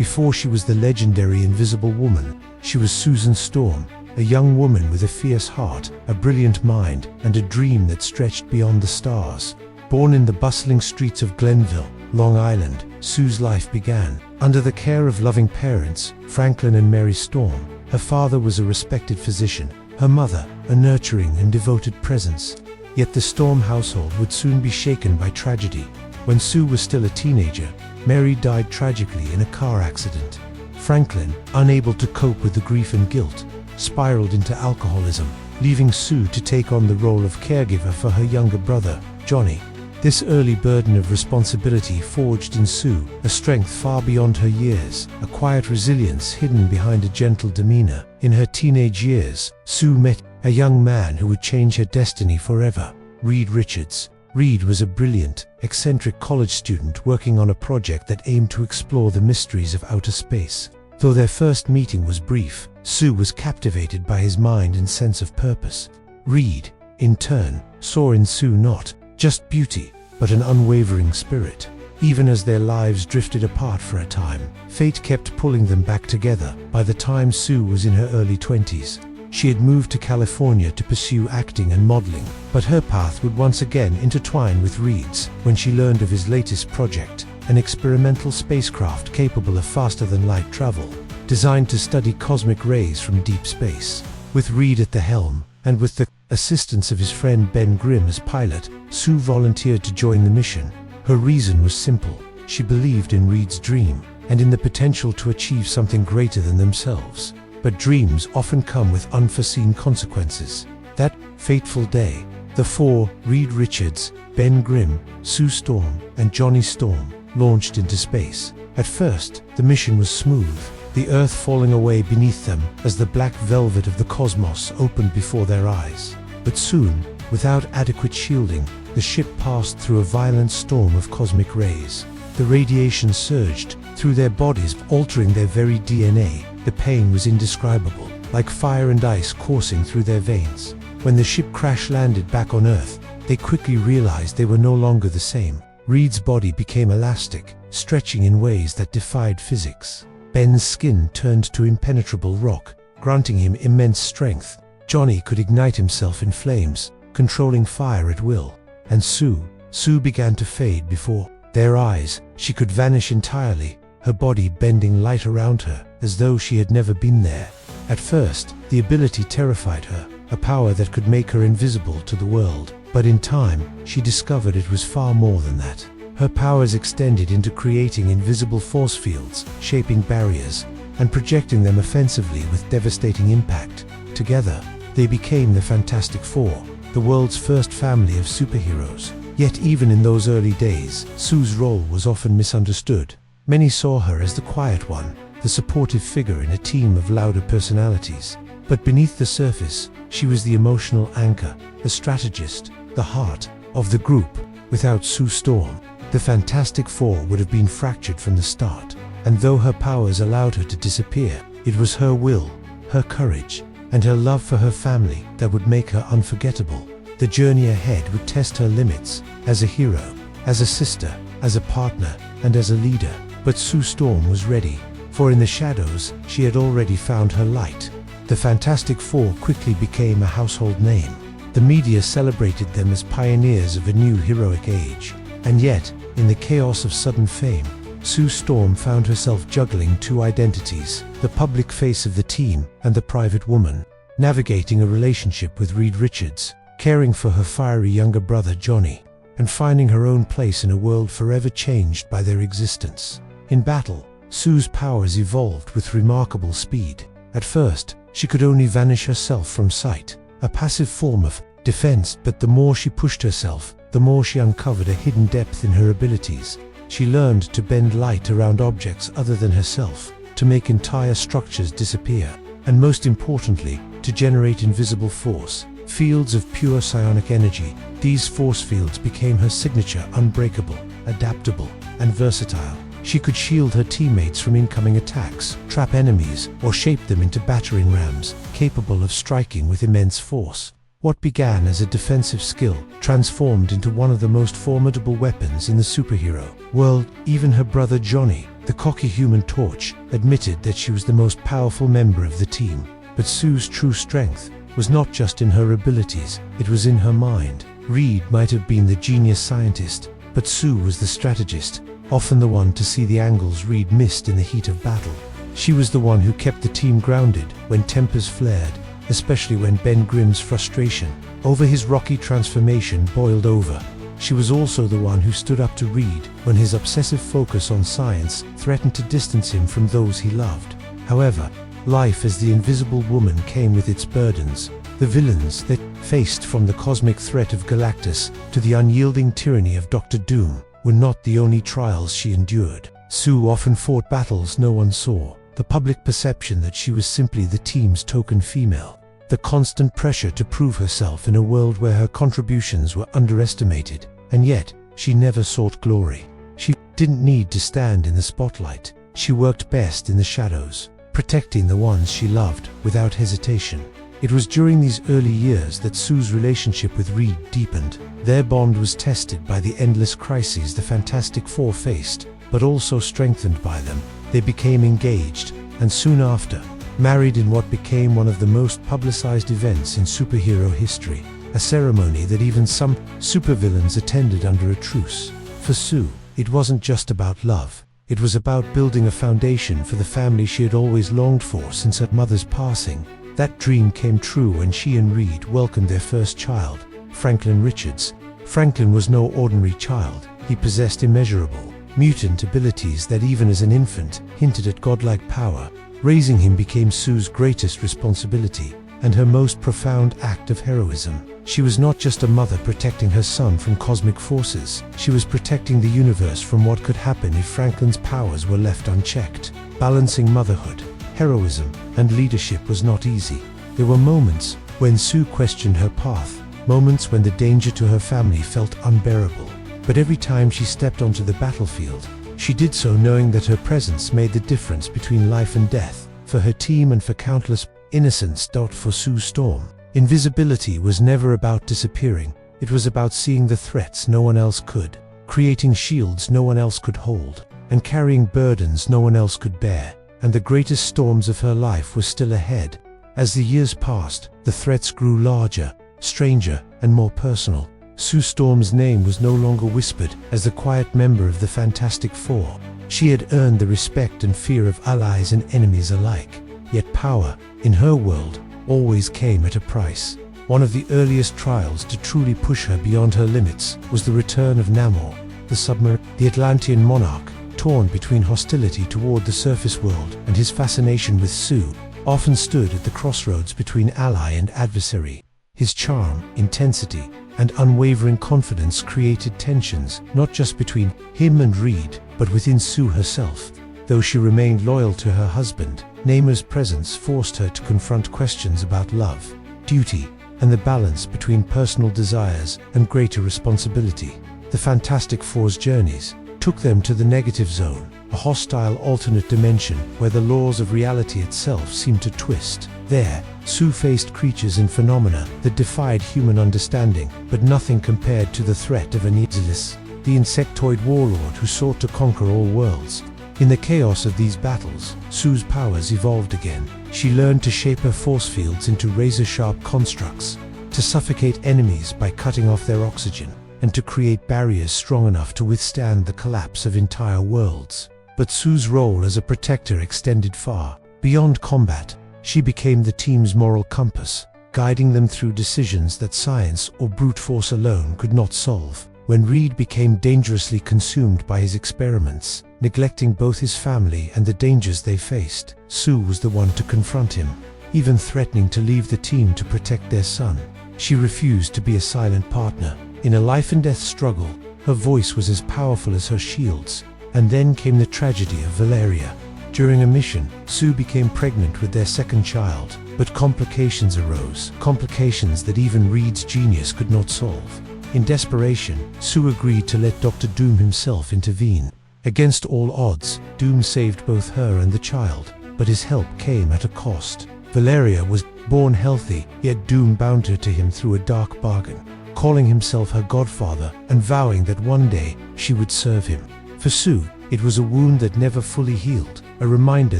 Before she was the legendary Invisible Woman, she was Susan Storm, a young woman with a fierce heart, a brilliant mind, and a dream that stretched beyond the stars. Born in the bustling streets of Glenville, Long Island, Sue's life began under the care of loving parents, Franklin and Mary Storm. Her father was a respected physician, her mother, a nurturing and devoted presence. Yet the Storm household would soon be shaken by tragedy. When Sue was still a teenager, Mary died tragically in a car accident. Franklin, unable to cope with the grief and guilt, spiraled into alcoholism, leaving Sue to take on the role of caregiver for her younger brother, Johnny. This early burden of responsibility forged in Sue a strength far beyond her years, a quiet resilience hidden behind a gentle demeanor. In her teenage years, Sue met a young man who would change her destiny forever, Reed Richards. Reed was a brilliant, eccentric college student working on a project that aimed to explore the mysteries of outer space. Though their first meeting was brief, Sue was captivated by his mind and sense of purpose. Reed, in turn, saw in Sue not just beauty, but an unwavering spirit. Even as their lives drifted apart for a time, fate kept pulling them back together. By the time Sue was in her early 20s, she had moved to California to pursue acting and modeling, but her path would once again intertwine with Reed's when she learned of his latest project, an experimental spacecraft capable of faster-than-light travel, designed to study cosmic rays from deep space. With Reed at the helm, and with the assistance of his friend Ben Grimm as pilot, Sue volunteered to join the mission. Her reason was simple. She believed in Reed's dream, and in the potential to achieve something greater than themselves. But dreams often come with unforeseen consequences. That fateful day, the four, Reed Richards, Ben Grimm, Sue Storm, and Johnny Storm, launched into space. At first, the mission was smooth, the Earth falling away beneath them as the black velvet of the cosmos opened before their eyes. But soon, without adequate shielding, the ship passed through a violent storm of cosmic rays. The radiation surged through their bodies, altering their very DNA. The pain was indescribable, like fire and ice coursing through their veins. When the ship crash-landed back on Earth, they quickly realized they were no longer the same. Reed's body became elastic, stretching in ways that defied physics. Ben's skin turned to impenetrable rock, granting him immense strength. Johnny could ignite himself in flames, controlling fire at will. And Sue began to fade before their eyes. She could vanish entirely, her body bending light around her, as though she had never been there. At first, the ability terrified her, a power that could make her invisible to the world. But in time, she discovered it was far more than that. Her powers extended into creating invisible force fields, shaping barriers, and projecting them offensively with devastating impact. Together, they became the Fantastic Four, the world's first family of superheroes. Yet even in those early days, Sue's role was often misunderstood. Many saw her as the quiet one, the supportive figure in a team of louder personalities. But beneath the surface, she was the emotional anchor, the strategist, the heart of the group. Without Sue Storm, the Fantastic Four would have been fractured from the start. And though her powers allowed her to disappear, it was her will, her courage, and her love for her family that would make her unforgettable. The journey ahead would test her limits, as a hero, as a sister, as a partner, and as a leader. But Sue Storm was ready, for in the shadows, she had already found her light. The Fantastic Four quickly became a household name. The media celebrated them as pioneers of a new heroic age. And yet, in the chaos of sudden fame, Sue Storm found herself juggling two identities, the public face of the team and the private woman, navigating a relationship with Reed Richards, caring for her fiery younger brother Johnny, and finding her own place in a world forever changed by their existence. In battle, Sue's powers evolved with remarkable speed. At first, she could only vanish herself from sight, a passive form of defense, but the more she pushed herself, the more she uncovered a hidden depth in her abilities. She learned to bend light around objects other than herself, to make entire structures disappear, and most importantly, to generate invisible force, fields of pure psionic energy. These force fields became her signature, unbreakable, adaptable, and versatile. She could shield her teammates from incoming attacks, trap enemies, or shape them into battering rams, capable of striking with immense force. What began as a defensive skill transformed into one of the most formidable weapons in the superhero world. Even her brother Johnny, The cocky Human Torch admitted that she was the most powerful member of the team. But Sue's true strength was not just in her abilities, it was in her mind. Reed might have been the genius scientist, but Sue was the strategist, often the one to see the angles Reed missed in the heat of battle. She was the one who kept the team grounded when tempers flared, especially when Ben Grimm's frustration over his rocky transformation boiled over. She was also the one who stood up to Reed when his obsessive focus on science threatened to distance him from those he loved. However, life as the Invisible Woman came with its burdens. The villains that faced, from the cosmic threat of Galactus to the unyielding tyranny of Dr. Doom, were not the only trials she endured. Sue often fought battles no one saw. The public perception that she was simply the team's token female. The constant pressure to prove herself in a world where her contributions were underestimated. And yet, she never sought glory. She didn't need to stand in the spotlight. She worked best in the shadows, protecting the ones she loved without hesitation. It was during these early years that Sue's relationship with Reed deepened. Their bond was tested by the endless crises the Fantastic Four faced, but also strengthened by them. They became engaged, and soon after, married in what became one of the most publicized events in superhero history, a ceremony that even some supervillains attended under a truce. For Sue, it wasn't just about love. It was about building a foundation for the family she had always longed for since her mother's passing. That dream came true when she and Reed welcomed their first child, Franklin Richards. Franklin was no ordinary child. He possessed immeasurable, mutant abilities that even as an infant hinted at godlike power. Raising him became Sue's greatest responsibility and her most profound act of heroism. She was not just a mother protecting her son from cosmic forces. She was protecting the universe from what could happen if Franklin's powers were left unchecked. Balancing motherhood, heroism, and leadership was not easy. There were moments when Sue questioned her path, moments when the danger to her family felt unbearable. But every time she stepped onto the battlefield, she did so knowing that her presence made the difference between life and death, for her team and for countless innocents. For Sue Storm, invisibility was never about disappearing. It was about seeing the threats no one else could, creating shields no one else could hold, and carrying burdens no one else could bear. And the greatest storms of her life were still ahead. As the years passed, the threats grew larger, stranger, and more personal. Sue Storm's name was no longer whispered as the quiet member of the Fantastic Four. She had earned the respect and fear of allies and enemies alike. Yet power, in her world, always came at a price. One of the earliest trials to truly push her beyond her limits was the return of Namor, the submarine, the Atlantean monarch. Torn between hostility toward the surface world and his fascination with Sue, often stood at the crossroads between ally and adversary. His charm, intensity, and unwavering confidence created tensions, not just between him and Reed, but within Sue herself. Though she remained loyal to her husband, Namor's presence forced her to confront questions about love, duty, and the balance between personal desires and greater responsibility. The Fantastic Four's journeys took them to the negative zone, a hostile alternate dimension where the laws of reality itself seemed to twist. There, Sue faced creatures and phenomena that defied human understanding, but nothing compared to the threat of Annihilus, the insectoid warlord who sought to conquer all worlds. In the chaos of these battles, Sue's powers evolved again. She learned to shape her force fields into razor-sharp constructs, to suffocate enemies by cutting off their oxygen, and to create barriers strong enough to withstand the collapse of entire worlds. But Sue's role as a protector extended far beyond combat. She became the team's moral compass, guiding them through decisions that science or brute force alone could not solve. When Reed became dangerously consumed by his experiments, neglecting both his family and the dangers they faced, Sue was the one to confront him, even threatening to leave the team to protect their son. She refused to be a silent partner. In a life-and-death struggle, her voice was as powerful as her shields. And then came the tragedy of Valeria. During a mission, Sue became pregnant with their second child, but complications arose, complications that even Reed's genius could not solve. In desperation, Sue agreed to let Dr. Doom himself intervene. Against all odds, Doom saved both her and the child, but his help came at a cost. Valeria was born healthy, yet Doom bound her to him through a dark bargain, calling himself her godfather and vowing that one day she would serve him. For Sue, It was a wound that never fully healed, a reminder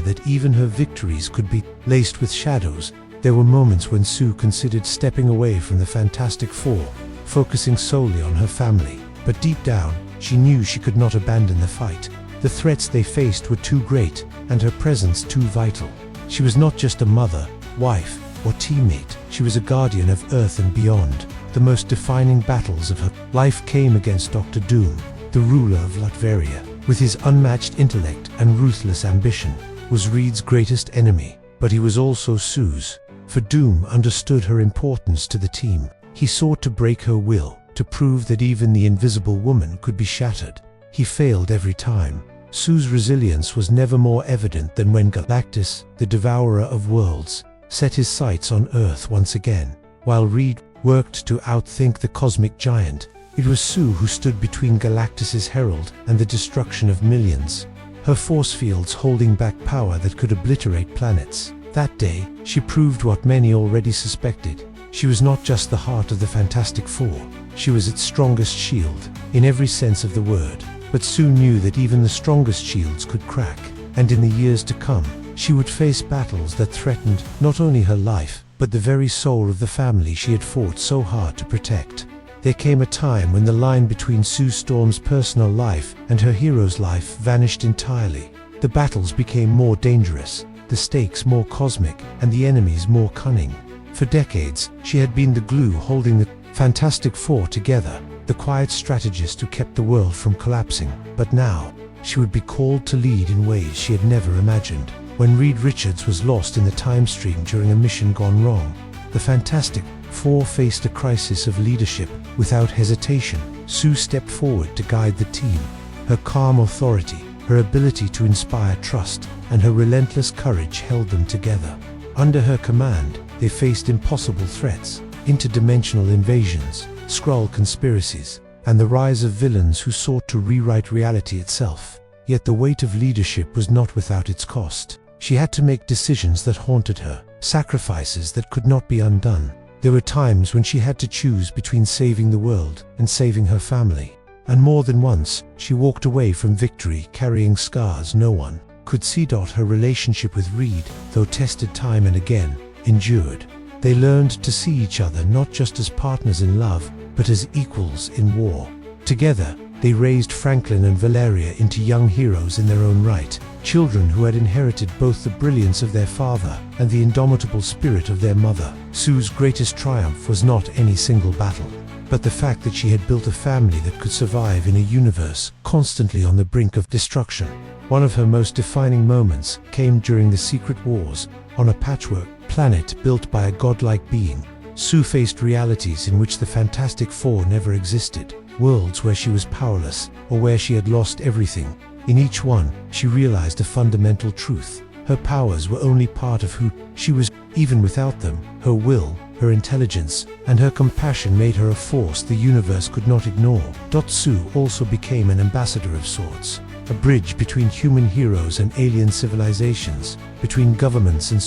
that even her victories could be laced with shadows. There were moments when Sue considered stepping away from the Fantastic Four, focusing solely on her family. But deep down, she knew she could not abandon the fight. The threats they faced were too great, and her presence too vital. She was not just a mother, wife, or teammate. She was a guardian of Earth and beyond. The most defining battles of her life came against Dr. Doom, the ruler of Latveria. With his unmatched intellect and ruthless ambition, was Reed's greatest enemy, but he was also Sue's. For Doom understood her importance to the team. He sought to break her will, to prove that even the Invisible Woman could be shattered. He failed every time. Sue's resilience was never more evident than when Galactus, the devourer of worlds, set his sights on Earth once again. While Reed worked to outthink the cosmic giant, it was Sue who stood between Galactus's herald and the destruction of millions, her force fields holding back power that could obliterate planets. That day, she proved what many already suspected. She was not just the heart of the Fantastic Four, she was its strongest shield, in every sense of the word. But Sue knew that even the strongest shields could crack, and in the years to come, she would face battles that threatened not only her life, but the very soul of the family she had fought so hard to protect. There came a time when the line between Sue Storm's personal life and her hero's life vanished entirely. The battles became more dangerous, the stakes more cosmic, and the enemies more cunning. For decades, she had been the glue holding the Fantastic Four together, the quiet strategist who kept the world from collapsing. But now, she would be called to lead in ways she had never imagined. When Reed Richards was lost in the time stream during a mission gone wrong, the Fantastic Four faced a crisis of leadership. Without hesitation, Sue stepped forward to guide the team. Her calm authority, her ability to inspire trust, and her relentless courage held them together. Under her command, they faced impossible threats, interdimensional invasions, Skrull conspiracies, and the rise of villains who sought to rewrite reality itself. Yet the weight of leadership was not without its cost. She had to make decisions that haunted her, sacrifices that could not be undone. There were times when she had to choose between saving the world and saving her family. And more than once, she walked away from victory carrying scars no one could see. Her relationship with Reed, though tested time and again, endured. They learned to see each other not just as partners in love, but as equals in war. Together, they raised Franklin and Valeria into young heroes in their own right, children who had inherited both the brilliance of their father and the indomitable spirit of their mother. Sue's greatest triumph was not any single battle, but the fact that she had built a family that could survive in a universe constantly on the brink of destruction. One of her most defining moments came during the Secret Wars. On a patchwork planet built by a godlike being, Sue faced realities in which the Fantastic Four never existed, worlds where she was powerless or where she had lost everything. In each one, she realized a fundamental truth. Her powers were only part of who she was. Even without them, her will, her intelligence, and her compassion made her a force the universe could not ignore. Sue also became an ambassador of sorts, a bridge between human heroes and alien civilizations, between governments and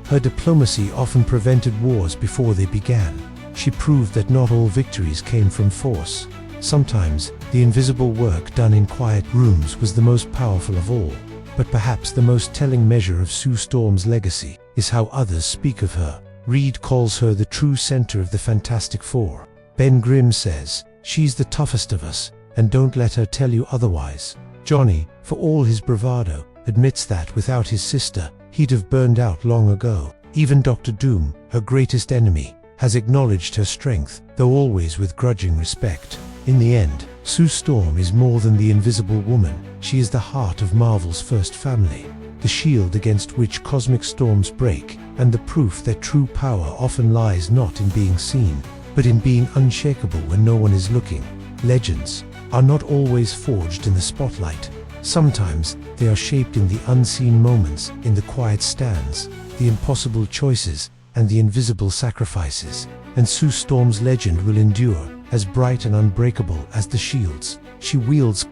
Her diplomacy often prevented wars before they began. She proved that not all victories came from force. Sometimes, the invisible work done in quiet rooms was the most powerful of all. But perhaps the most telling measure of Sue Storm's legacy is how others speak of her. Reed calls her the true center of the Fantastic Four. Ben Grimm says, "She's the toughest of us, and don't let her tell you otherwise." Johnny, for all his bravado, admits that without his sister, he'd have burned out long ago. Even Dr. Doom, her greatest enemy, has acknowledged her strength, though always with grudging respect. In the end, Sue Storm is more than the Invisible Woman. She is the heart of Marvel's first family, the shield against which cosmic storms break, and the proof that true power often lies not in being seen, but in being unshakable when no one is looking. Legends are not always forged in the spotlight. Sometimes they are shaped in the unseen moments, in the quiet stands, the impossible choices, and the invisible sacrifices. And Sue Storm's legend will endure, as bright and unbreakable as the shields she wields.